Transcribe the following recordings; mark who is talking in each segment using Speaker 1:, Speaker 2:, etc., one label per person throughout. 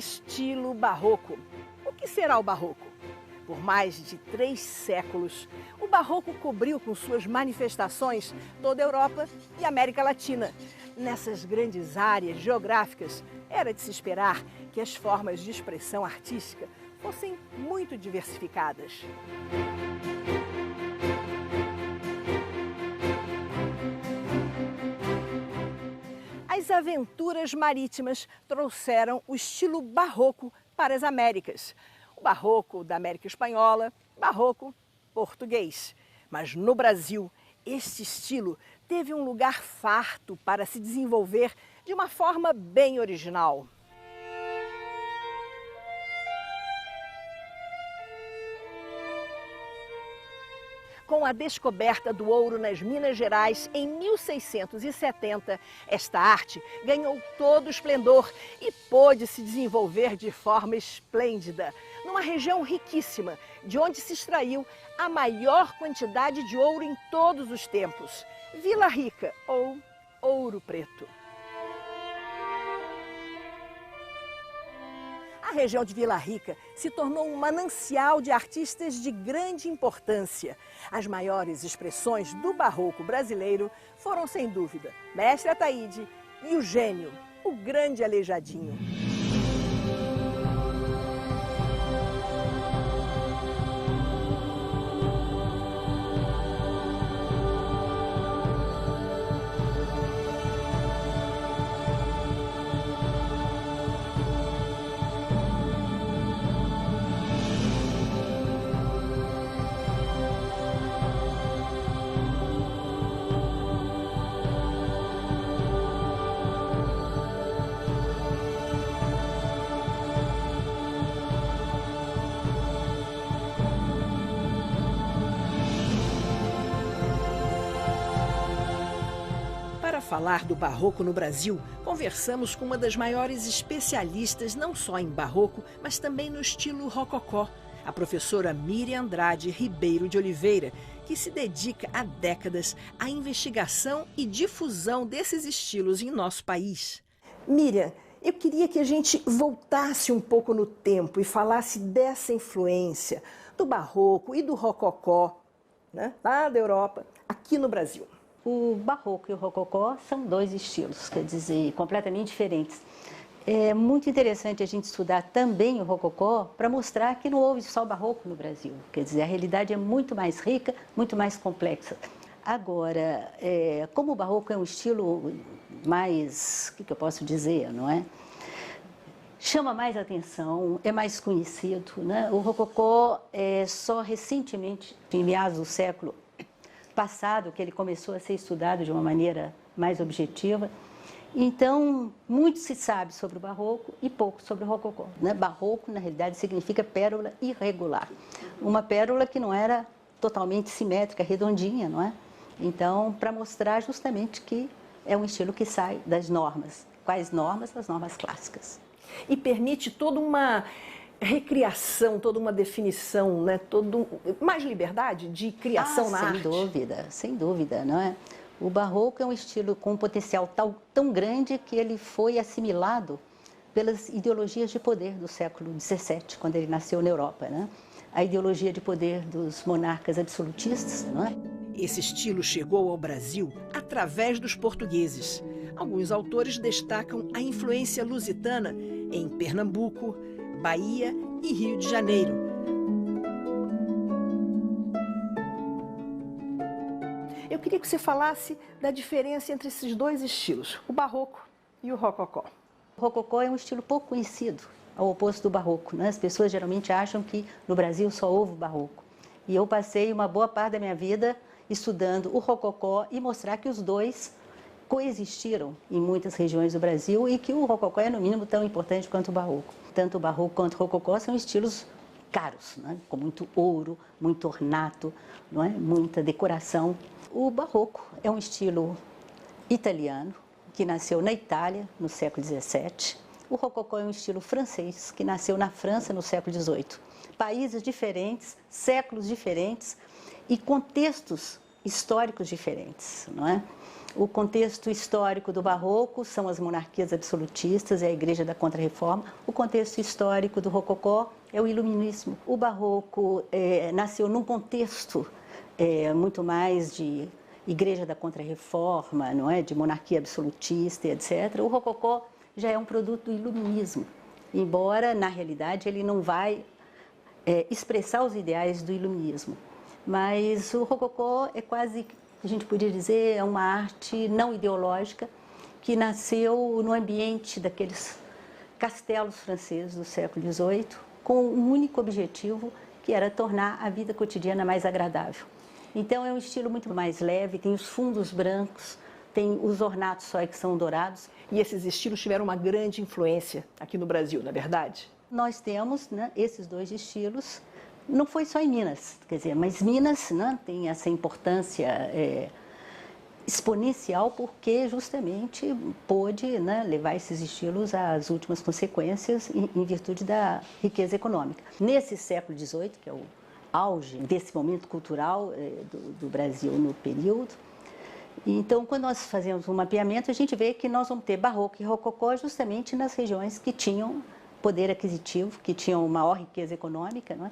Speaker 1: estilo barroco. O que será o barroco? Por mais de 3 séculos, o barroco cobriu com suas manifestações toda a Europa e América Latina. Nessas grandes áreas geográficas, era de se esperar que as formas de expressão artística fossem muito diversificadas. As aventuras marítimas trouxeram o estilo barroco para as Américas. O barroco da América Espanhola, barroco português. Mas no Brasil, este estilo teve um lugar farto para se desenvolver de uma forma bem original. Com a descoberta do ouro nas Minas Gerais em 1670, esta arte ganhou todo o esplendor e pôde se desenvolver de forma esplêndida, numa região riquíssima, de onde se extraiu a maior quantidade de ouro em todos os tempos, Vila Rica ou Ouro Preto. A região de Vila Rica se tornou um manancial de artistas de grande importância. As maiores expressões do barroco brasileiro foram, sem dúvida, Mestre Ataíde e o gênio, o grande Aleijadinho. Para falar do barroco no Brasil, conversamos com uma das maiores especialistas não só em barroco, mas também no estilo rococó, a professora Miriam Andrade Ribeiro de Oliveira, que se dedica há décadas à investigação e difusão desses estilos em nosso país. Miriam, eu queria que a gente voltasse um pouco no tempo e falasse dessa influência do barroco e do rococó, né, lá da Europa, aqui no Brasil.
Speaker 2: O barroco e o rococó são 2 estilos, quer dizer, completamente diferentes. É muito interessante a gente estudar também o rococó para mostrar que não houve só barroco no Brasil. Quer dizer, a realidade é muito mais rica, muito mais complexa. Agora, como o barroco é um estilo mais, o que eu posso dizer, não é? Chama mais atenção, é mais conhecido, né? O rococó é só recentemente, em meados do século passado, que ele começou a ser estudado de uma maneira mais objetiva. Então, muito se sabe sobre o barroco e pouco sobre o rococó, né? Barroco, na realidade, significa pérola irregular. Uma pérola que não era totalmente simétrica, redondinha, não é? Então, para mostrar justamente que é um estilo que sai das normas. Quais normas? As normas clássicas.
Speaker 1: E permite toda uma recriação, toda uma definição, né? Mais liberdade de criação na arte.
Speaker 2: Sem dúvida, não é? O barroco é um estilo com um potencial tão grande que ele foi assimilado pelas ideologias de poder do século XVII, quando ele nasceu na Europa, né? A ideologia de poder dos monarcas absolutistas, não é?
Speaker 1: Esse estilo chegou ao Brasil através dos portugueses. Alguns autores destacam a influência lusitana em Pernambuco, Bahia e Rio de Janeiro. Eu queria que você falasse da diferença entre esses 2 estilos, o barroco e o rococó.
Speaker 2: O rococó é um estilo pouco conhecido, ao oposto do barroco, né? As pessoas geralmente acham que no Brasil só houve o barroco. E eu passei uma boa parte da minha vida estudando o rococó e mostrar que os 2 coexistiram em muitas regiões do Brasil e que o rococó é, no mínimo, tão importante quanto o barroco. Tanto o barroco quanto o rococó são estilos caros, né? Com muito ouro, muito ornato, não é? Muita decoração. O barroco é um estilo italiano, que nasceu na Itália, no século XVII. O rococó é um estilo francês, que nasceu na França, no século XVIII. Países diferentes, séculos diferentes e contextos históricos diferentes, não é? O contexto histórico do Barroco são as monarquias absolutistas e a Igreja da Contra-Reforma. O contexto histórico do Rococó é o Iluminismo. O Barroco nasceu num contexto muito mais de Igreja da Contra-Reforma, não é? De monarquia absolutista, etc. O Rococó já é um produto do Iluminismo, embora, na realidade, ele não vai expressar os ideais do Iluminismo. Mas o Rococó é quase, a gente podia dizer, é uma arte não ideológica que nasceu no ambiente daqueles castelos franceses do século XVIII com um único objetivo, que era tornar a vida cotidiana mais agradável. Então é um estilo muito mais leve, tem os fundos brancos, tem os ornatos só que são dourados.
Speaker 1: E esses estilos tiveram uma grande influência aqui no Brasil, não é verdade?
Speaker 2: Nós temos, né, esses dois estilos. Não foi só em Minas, quer dizer, mas Minas, né, tem essa importância exponencial porque justamente pôde, né, levar esses estilos às últimas consequências em virtude da riqueza econômica. Nesse século XVIII, que é o auge desse momento cultural do Brasil no período, então, quando nós fazemos um mapeamento, a gente vê que nós vamos ter Barroco e Rococó justamente nas regiões que tinham poder aquisitivo, que tinham maior riqueza econômica, não é?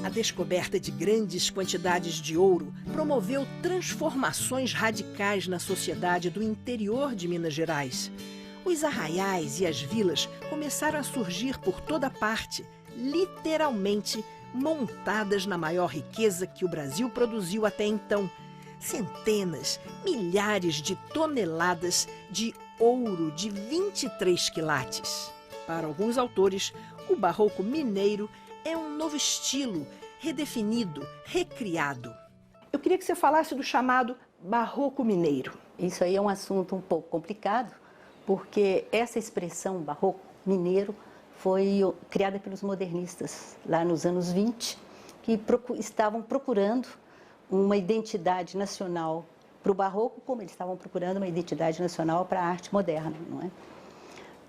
Speaker 1: A descoberta de grandes quantidades de ouro promoveu transformações radicais na sociedade do interior de Minas Gerais. Os arraiais e as vilas começaram a surgir por toda parte, literalmente montadas na maior riqueza que o Brasil produziu até então. Centenas, milhares de toneladas de ouro de 23 quilates. Para alguns autores, o barroco mineiro é um novo estilo, redefinido, recriado. Eu queria que você falasse do chamado barroco mineiro.
Speaker 2: Isso aí é um assunto um pouco complicado, porque essa expressão barroco mineiro foi criada pelos modernistas lá nos anos 20, que estavam procurando uma identidade nacional para o barroco, como eles estavam procurando uma identidade nacional para a arte moderna, não é?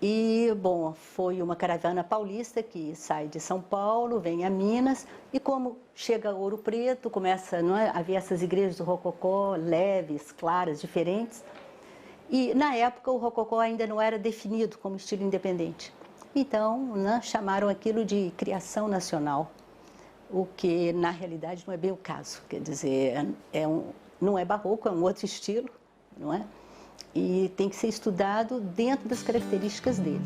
Speaker 2: E, bom, foi uma caravana paulista que sai de São Paulo, vem a Minas, e como chega a Ouro Preto, começa, não é, a ver essas igrejas do Rococó leves, claras, diferentes. E, na época, o Rococó ainda não era definido como estilo independente. Então, né, chamaram aquilo de criação nacional, o que, na realidade, não é bem o caso. Quer dizer, não é barroco, é um outro estilo, não é? E tem que ser estudado dentro das características dele.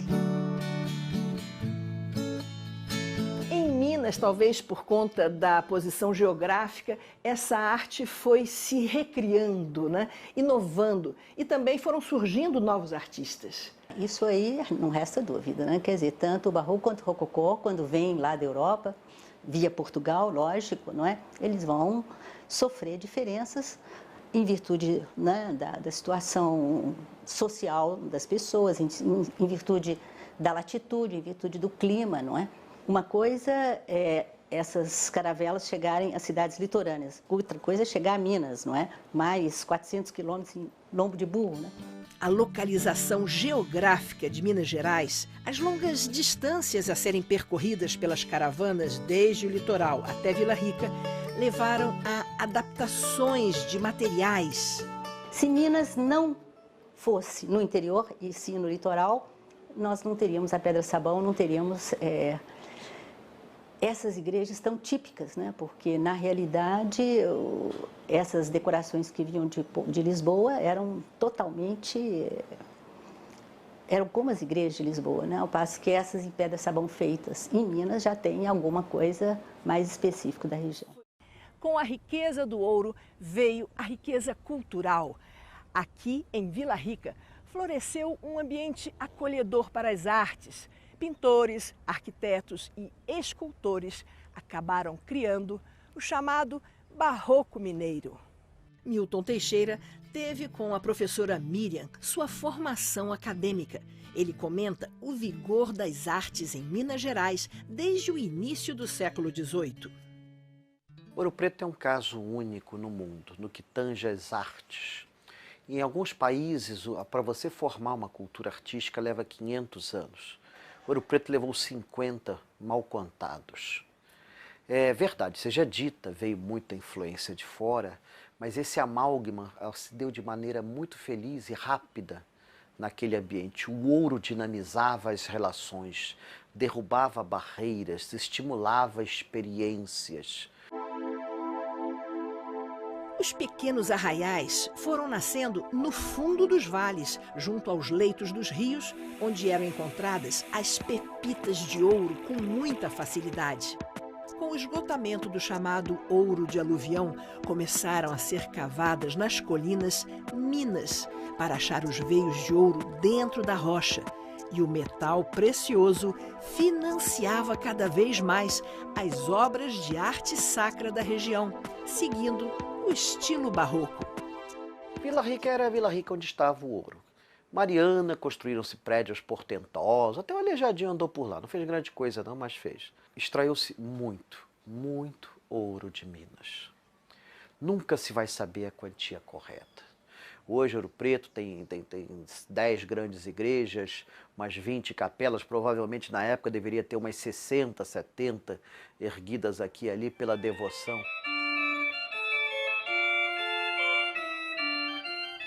Speaker 1: Em Minas, talvez por conta da posição geográfica, essa arte foi se recriando, né? Inovando, e também foram surgindo novos artistas.
Speaker 2: Isso aí não resta dúvida, né? Quer dizer, tanto o barroco quanto o rococó, quando vêm lá da Europa, via Portugal, lógico, não é? Eles vão sofrer diferenças em virtude, né, da situação social das pessoas, em virtude da latitude, em virtude do clima, não é? Uma coisa é essas caravelas chegarem às cidades litorâneas, outra coisa é chegar a Minas, não é? Mais 400 quilômetros em lombo de burro, né?
Speaker 1: A localização geográfica de Minas Gerais, as longas distâncias a serem percorridas pelas caravanas desde o litoral até Vila Rica, levaram a adaptações de materiais.
Speaker 2: Se Minas não fosse no interior e sim no litoral, nós não teríamos a pedra-sabão, não teríamos essas igrejas tão típicas, né? Porque, na realidade, essas decorações que vinham de Lisboa eram totalmente... eram como as igrejas de Lisboa, né? Ao passo que essas em pedra-sabão feitas em Minas já tem alguma coisa mais específica da região.
Speaker 1: Com a riqueza do ouro veio a riqueza cultural. Aqui, em Vila Rica, floresceu um ambiente acolhedor para as artes. Pintores, arquitetos e escultores acabaram criando o chamado Barroco Mineiro. Milton Teixeira teve com a professora Miriam sua formação acadêmica. Ele comenta o vigor das artes em Minas Gerais desde o início do século XVIII.
Speaker 3: Ouro Preto é um caso único no mundo, no que tange às artes. Em alguns países, para você formar uma cultura artística, leva 500 anos. Ouro Preto levou 50 mal contados. É verdade, seja dita, veio muita influência de fora, mas esse amálgama se deu de maneira muito feliz e rápida naquele ambiente. O ouro dinamizava as relações, derrubava barreiras, estimulava experiências.
Speaker 1: Os pequenos arraiais foram nascendo no fundo dos vales, junto aos leitos dos rios, onde eram encontradas as pepitas de ouro com muita facilidade. Com o esgotamento do chamado ouro de aluvião, começaram a ser cavadas nas colinas minas para achar os veios de ouro dentro da rocha. E o metal precioso financiava cada vez mais as obras de arte sacra da região, seguindo o estilo barroco.
Speaker 3: Vila Rica era a Vila Rica onde estava o ouro. Mariana, construíram-se prédios portentosos, até o Aleijadinho andou por lá, não fez grande coisa não, mas fez. Extraiu-se muito, muito ouro de Minas. Nunca se vai saber a quantia correta. Hoje Ouro Preto tem 10 grandes igrejas, umas 20 capelas, provavelmente na época deveria ter umas 60, 70 erguidas aqui e ali pela devoção.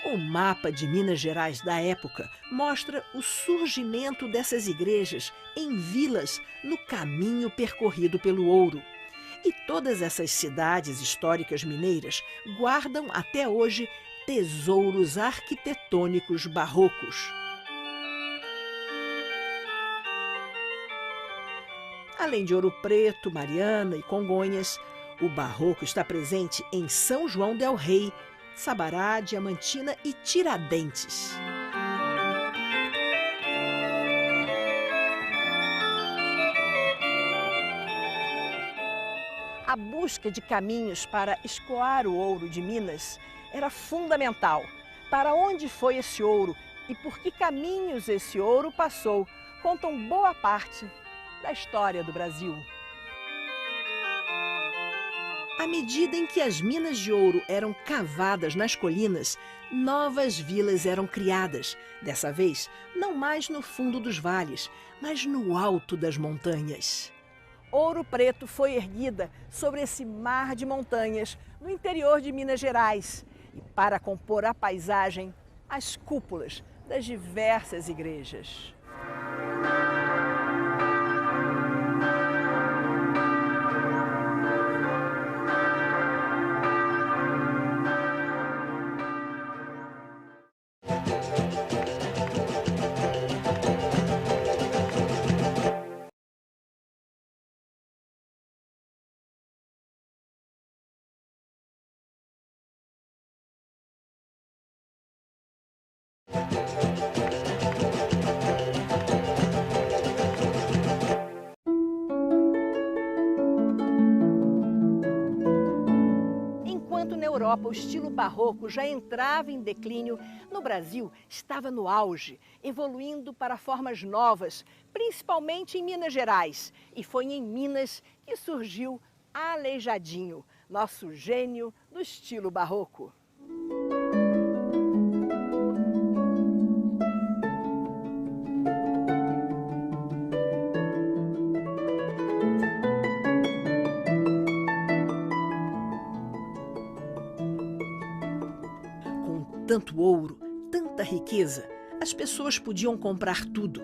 Speaker 1: O mapa de Minas Gerais da época mostra o surgimento dessas igrejas em vilas no caminho percorrido pelo ouro. E todas essas cidades históricas mineiras guardam até hoje tesouros arquitetônicos barrocos. Além de Ouro Preto, Mariana e Congonhas, o barroco está presente em São João del Rei, Sabará, Diamantina e Tiradentes. A busca de caminhos para escoar o ouro de Minas era fundamental. Para onde foi esse ouro e por que caminhos esse ouro passou, contam boa parte da história do Brasil. À medida em que as minas de ouro eram cavadas nas colinas, novas vilas eram criadas. Dessa vez, não mais no fundo dos vales, mas no alto das montanhas. Ouro Preto foi erguida sobre esse mar de montanhas no interior de Minas Gerais. E para compor a paisagem, as cúpulas das diversas igrejas. Enquanto na Europa o estilo barroco já entrava em declínio, no Brasil estava no auge, evoluindo para formas novas, principalmente em Minas Gerais. E foi em Minas que surgiu Aleijadinho, nosso gênio do estilo barroco. Tanto ouro, tanta riqueza, as pessoas podiam comprar tudo.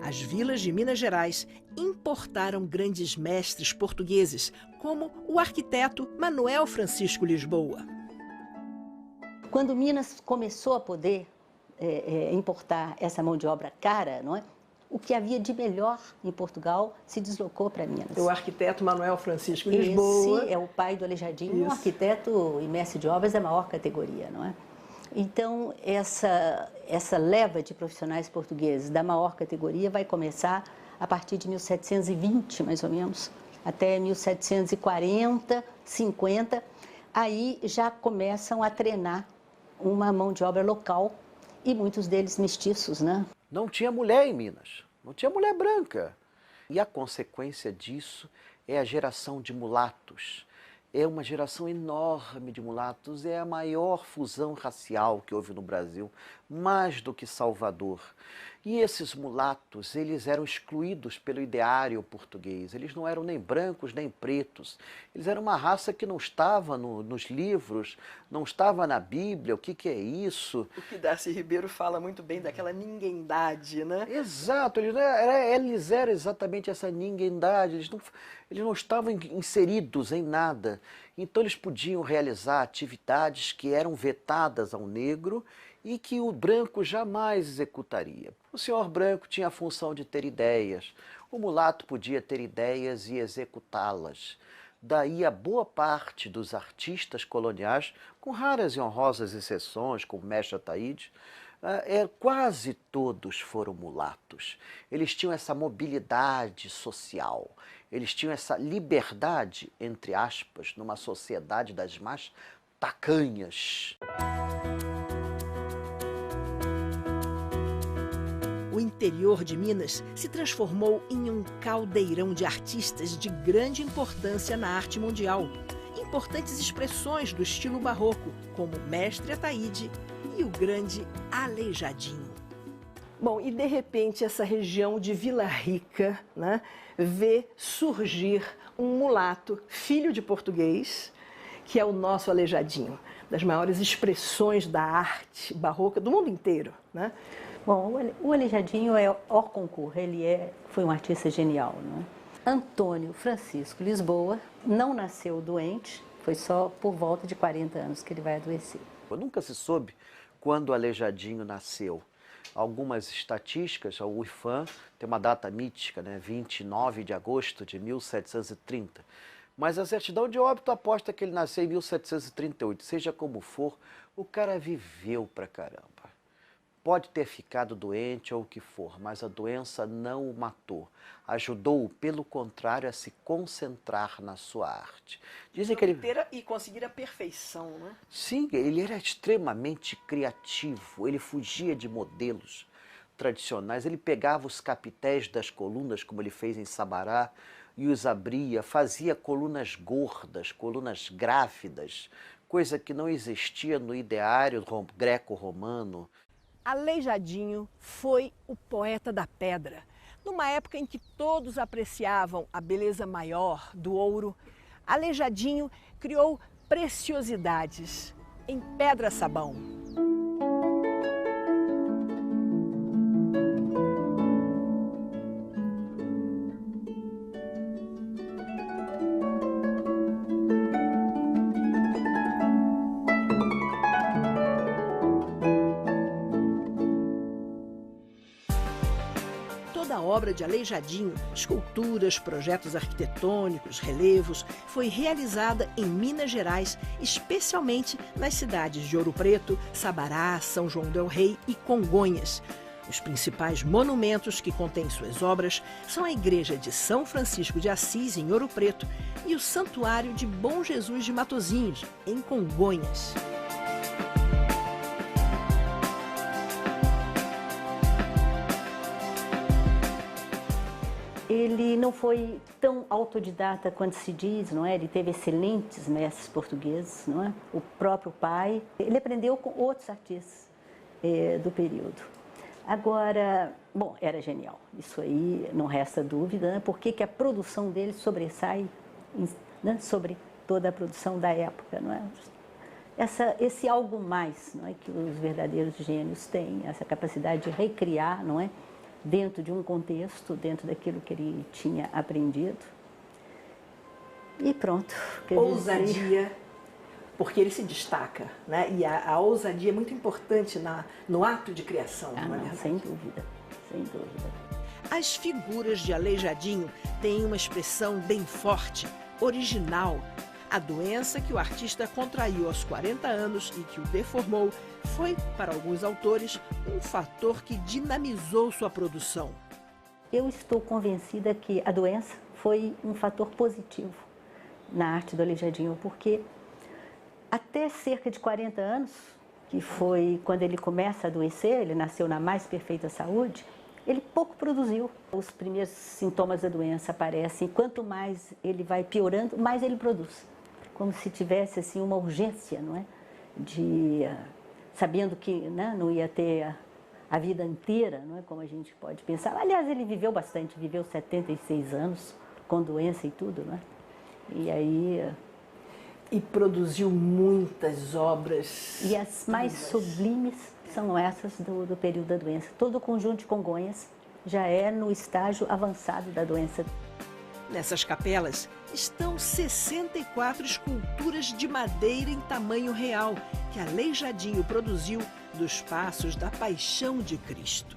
Speaker 1: As vilas de Minas Gerais importaram grandes mestres portugueses, como o arquiteto Manuel Francisco Lisboa.
Speaker 2: Quando Minas começou a poder importar essa mão de obra cara, não é? O que havia de melhor em Portugal se deslocou para Minas.
Speaker 1: O arquiteto Manuel Francisco Lisboa.
Speaker 2: Esse é o pai do Aleijadinho, um arquiteto e mestre de obras da maior categoria, não é? Então, essa leva de profissionais portugueses da maior categoria vai começar a partir de 1720, mais ou menos, até 1740, 50. Aí já começam a treinar uma mão de obra local e muitos deles mestiços, né?
Speaker 3: Não tinha mulher em Minas, não tinha mulher branca. E a consequência disso é a geração de mulatos. É uma geração enorme de mulatos, é a maior fusão racial que houve no Brasil, mais do que Salvador. E esses mulatos, eles eram excluídos pelo ideário português. Eles não eram nem brancos nem pretos. Eles eram uma raça que não estava nos livros, não estava na Bíblia. O que é isso?
Speaker 1: O que Darcy Ribeiro fala muito bem daquela ninguém-dade, né?
Speaker 3: Exato, eles eram exatamente essa ninguém-dade. Eles não estavam inseridos em nada. Então eles podiam realizar atividades que eram vetadas ao negro e que o branco jamais executaria. O senhor branco tinha a função de ter ideias, o mulato podia ter ideias e executá-las. Daí a boa parte dos artistas coloniais, com raras e honrosas exceções, como Mestre Ataíde, quase todos foram mulatos. Eles tinham essa mobilidade social, eles tinham essa liberdade, entre aspas, numa sociedade das mais tacanhas.
Speaker 1: O interior de Minas se transformou em um caldeirão de artistas de grande importância na arte mundial. Importantes expressões do estilo barroco, como Mestre Ataíde e o grande Aleijadinho. Bom, e de repente essa região de Vila Rica, né, vê surgir um mulato, filho de português, que é o nosso Aleijadinho, das maiores expressões da arte barroca do mundo inteiro, né?
Speaker 2: Bom, o Aleijadinho é hors concours, foi um artista genial, né? Antônio Francisco Lisboa não nasceu doente, foi só por volta de 40 anos que ele vai adoecer.
Speaker 3: Nunca se soube quando o Aleijadinho nasceu. Algumas estatísticas, o IFAM tem uma data mítica, né, 29 de agosto de 1730. Mas a certidão de óbito aposta que ele nasceu em 1738. Seja como for, o cara viveu pra caramba. Pode ter ficado doente ou o que for, mas a doença não o matou. Ajudou-o, pelo contrário, a se concentrar na sua arte. Dizem que ele...
Speaker 1: E conseguir a perfeição, né?
Speaker 3: Sim, ele era extremamente criativo, ele fugia de modelos tradicionais, ele pegava os capitéis das colunas, como ele fez em Sabará, e os abria, fazia colunas gordas, colunas grávidas, coisa que não existia no ideário greco-romano.
Speaker 1: Aleijadinho foi o poeta da pedra. Numa época em que todos apreciavam a beleza maior do ouro, Aleijadinho criou preciosidades em pedra-sabão. Toda a obra de Aleijadinho, esculturas, projetos arquitetônicos, relevos, foi realizada em Minas Gerais, especialmente nas cidades de Ouro Preto, Sabará, São João del Rei e Congonhas. Os principais monumentos que contêm suas obras são a Igreja de São Francisco de Assis, em Ouro Preto, e o Santuário de Bom Jesus de Matozinhos, em Congonhas.
Speaker 2: Ele não foi tão autodidata quanto se diz, não é? Ele teve excelentes mestres portugueses, não é? O próprio pai. Ele aprendeu com outros artistas do período. Agora, bom, era genial. Isso aí não resta dúvida, né? Por que a produção dele sobressai, né, sobre toda a produção da época, não é? Esse algo mais, não é, que os verdadeiros gênios têm, essa capacidade de recriar, não é? Dentro de um contexto, dentro daquilo que ele tinha aprendido. E pronto.
Speaker 1: Ousadia, porque ele se destaca, né? E a ousadia é muito importante no ato de criação.
Speaker 2: Não, sem dúvida, sem dúvida.
Speaker 1: As figuras de Aleijadinho têm uma expressão bem forte, original. A doença que o artista contraiu aos 40 anos e que o deformou foi, para alguns autores, um fator que dinamizou sua produção.
Speaker 2: Eu estou convencida que a doença foi um fator positivo na arte do Aleijadinho, porque até cerca de 40 anos, que foi quando ele começa a adoecer, ele nasceu na mais perfeita saúde, ele pouco produziu. Os primeiros sintomas da doença aparecem, quanto mais ele vai piorando, mais ele produz. Como se tivesse assim uma urgência, não é? Sabendo que, né, não ia ter a vida inteira, não é como a gente pode pensar. Aliás, ele viveu bastante, viveu 76 anos, com doença e tudo, não é? E aí...
Speaker 1: E produziu muitas obras.
Speaker 2: E as mais sublimes são essas do período da doença. Todo o conjunto de Congonhas já é no estágio avançado da doença.
Speaker 1: Nessas capelas estão 64 esculturas de madeira em tamanho real que Aleijadinho produziu dos passos da Paixão de Cristo.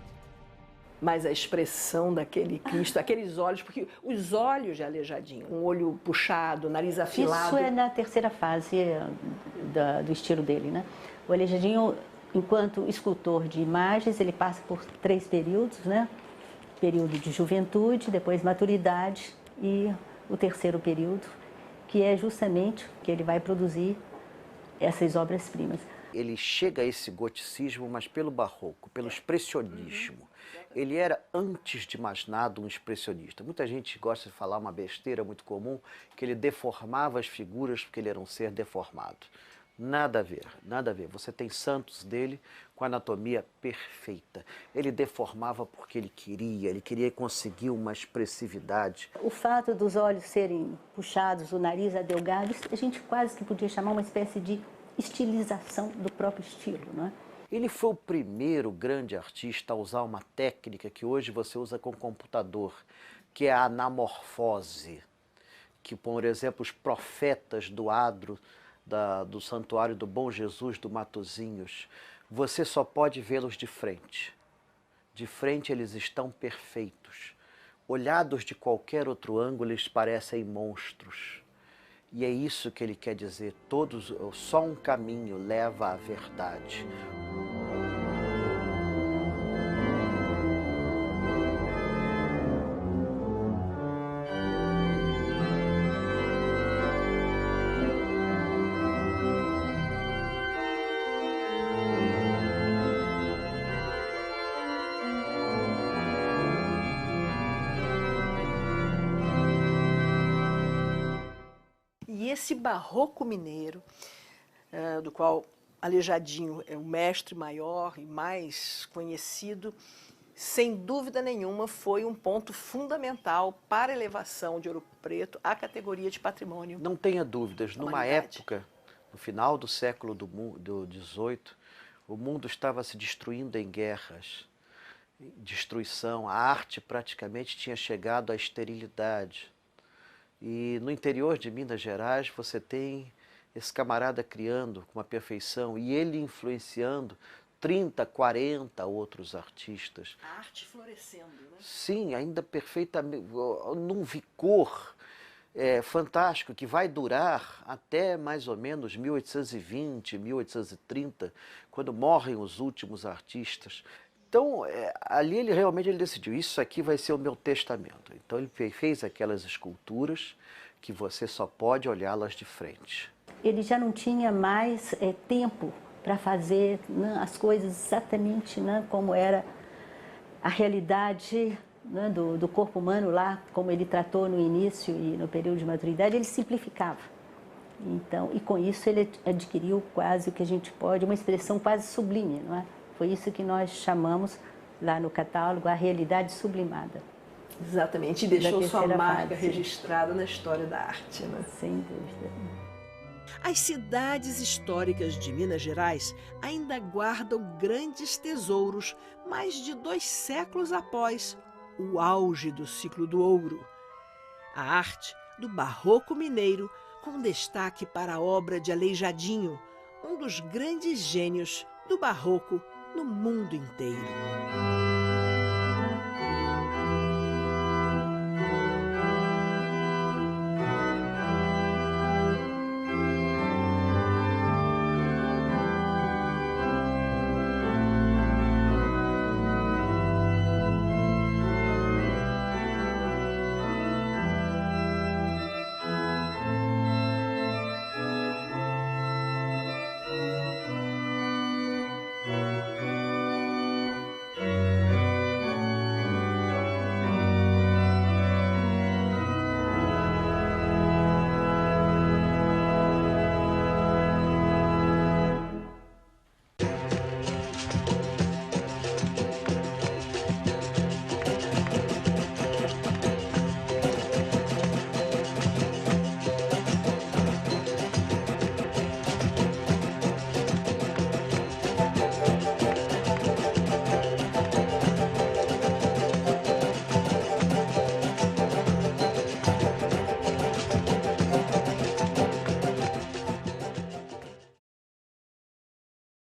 Speaker 1: Mas a expressão daquele Cristo, aqueles olhos, porque os olhos de Aleijadinho, um olho puxado, nariz afilado...
Speaker 2: Isso é na terceira fase do estilo dele, né? O Aleijadinho, enquanto escultor de imagens, ele passa por 3 períodos, né? Período de juventude, depois maturidade e o terceiro período, que é justamente que ele vai produzir essas obras-primas.
Speaker 3: Ele chega a esse goticismo, mas pelo barroco, pelo expressionismo. Ele era, antes de mais nada, um expressionista. Muita gente gosta de falar uma besteira muito comum, que ele deformava as figuras porque ele era um ser deformado. Nada a ver, nada a ver. Você tem santos dele com anatomia perfeita. Ele deformava porque ele queria conseguir uma expressividade.
Speaker 2: O fato dos olhos serem puxados, o nariz adelgado, a gente quase que podia chamar uma espécie de estilização do próprio estilo, não é?
Speaker 3: Ele foi o primeiro grande artista a usar uma técnica que hoje você usa com computador, que é a anamorfose, que, por exemplo, os profetas do adro do Santuário do Bom Jesus do Matozinhos, você só pode vê-los de frente. De frente eles estão perfeitos. Olhados de qualquer outro ângulo, eles parecem monstros. E é isso que ele quer dizer, só um caminho leva à verdade.
Speaker 1: E esse barroco mineiro, do qual Aleijadinho é o mestre maior e mais conhecido, sem dúvida nenhuma foi um ponto fundamental para a elevação de Ouro Preto à categoria de patrimônio.
Speaker 3: Não tenha dúvidas, numa época, no final do século do XVIII, o mundo estava se destruindo em guerras, destruição, a arte praticamente tinha chegado à esterilidade. E no interior de Minas Gerais você tem esse camarada criando com uma perfeição e ele influenciando 30, 40 outros artistas.
Speaker 1: A arte florescendo, né?
Speaker 3: Sim, ainda perfeitamente, num vigor fantástico, que vai durar até mais ou menos 1820, 1830, quando morrem os últimos artistas. Então, ali ele realmente decidiu, isso aqui vai ser o meu testamento. Então ele fez aquelas esculturas que você só pode olhá-las de frente.
Speaker 2: Ele já não tinha mais tempo para fazer, né, as coisas exatamente, né, como era a realidade, né, do corpo humano lá, como ele tratou no início e no período de maturidade, ele simplificava. Então, e com isso ele adquiriu quase o que a gente pode, uma expressão quase sublime, não é? Foi isso que nós chamamos lá no catálogo a realidade sublimada.
Speaker 1: Exatamente, e deixou sua marca
Speaker 2: fase
Speaker 1: registrada na história da arte, né?
Speaker 2: Sem dúvida.
Speaker 1: As cidades históricas de Minas Gerais ainda guardam grandes tesouros mais de 2 séculos após o auge do ciclo do ouro. A arte do barroco mineiro, com destaque para a obra de Aleijadinho, um dos grandes gênios do barroco no mundo inteiro.